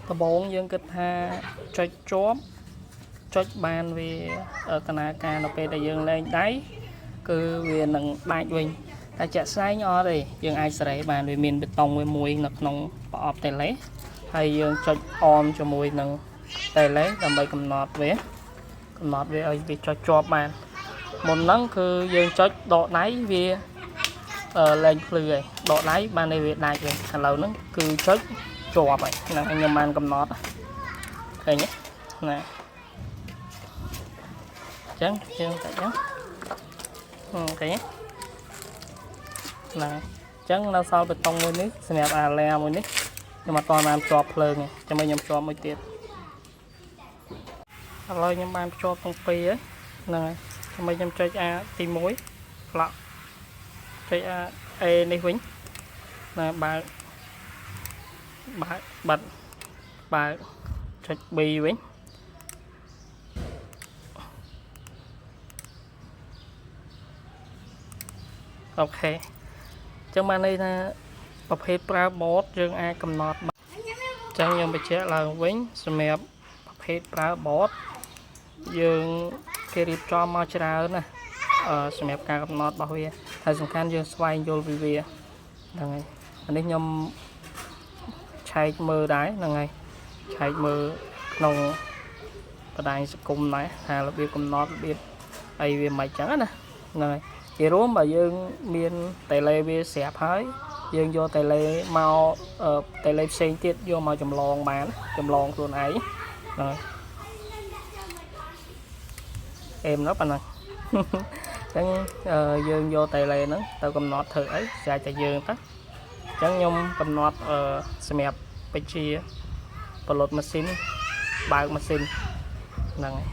ដំបូងយើងគិតថាចុចជាប់ចុចបានវាដំណើរការនៅពេលដែលយើងលែងដៃគឺវានឹងដាច់វិញតែជាក់ស្ដែងអត់ទេយើងអាចសេរីបានវាមានបេតុងមួយនៅក្នុងប្រអប់តេឡេហើយយើងចុចអមជាមួយនឹងតេឡេដើម្បីកំណត់វាឲ្យវាចុចជាប់បានមុនហ្នឹងគឺយើងចុចដកដៃវាលែងភ្លឺហើយដកដៃបានតែវាដាច់វិញឥឡូវហ្នឹងគឺចុចជាប់ហើយហ្នឹងខ្ញុំបានកំណត់ឃើញទេណាអញ្ចឹងយើងតែអញ្ចឹងឃើញទេណាអញ្ចឹងនៅសល់បេតុងមួយនេះសម្រាប់អាឡាមួយនេះខ្ញុំអត់ទាន់បានភ្ជាប់ភ្លើងទេចាំមើលខ្ញុំភ្ជាប់មួយទៀតឥឡូវខ្ញុំបានភ្ជាប់ទាំងពីរហើយហ្នឹងហើយចាំមើលខ្ញុំចុចអាទី1 ប្លុកចុចអាA នេះវិញណាបើចុច B វិញអូខេអញ្ចឹងបានន័យថាប្រភេទប្រើបតយើងអាចកំណត់អញ្ចឹងខ្ញុំបញ្ជាក់ឡើងវិញសម្រាប់ប្រភេទប្រើបតយើងគេរៀបចំមកច្រើនណាសម្រាប់ការកំណត់របស់វាហើយសំខាន់យើងស្វែងយល់ពីវាហ្នឹងហើយអានេះខ្ញុំឆែកមើលដែរហ្នឹងហើយឆែកមើលក្នុងបណ្ដាញសង្គមដែរថារបៀបកំណត់របៀបអីវាមិនអញ្ចឹងណាហ្នឹងហើយជារួមបើយើងមានតេឡេវាស្រាប់ហើយយើងយកតេឡេមកតេឡេផ្សេងទៀតយកមកចម្លងបានចម្លងខ្លួនឯងហ្នឹងហើយអេមនោះប៉ុណ្ណឹងអញ្ចឹងយើងយកតេឡេហ្នឹងទៅកំណត់ធ្វើអីស្រាប់តែយើងទៅអញ្ចឹងខ្ញុំកំណត់សម្រាប់បញ្ជាផលិតម៉ាស៊ីនបើកម៉ាស៊ីនហ្នឹងហើយ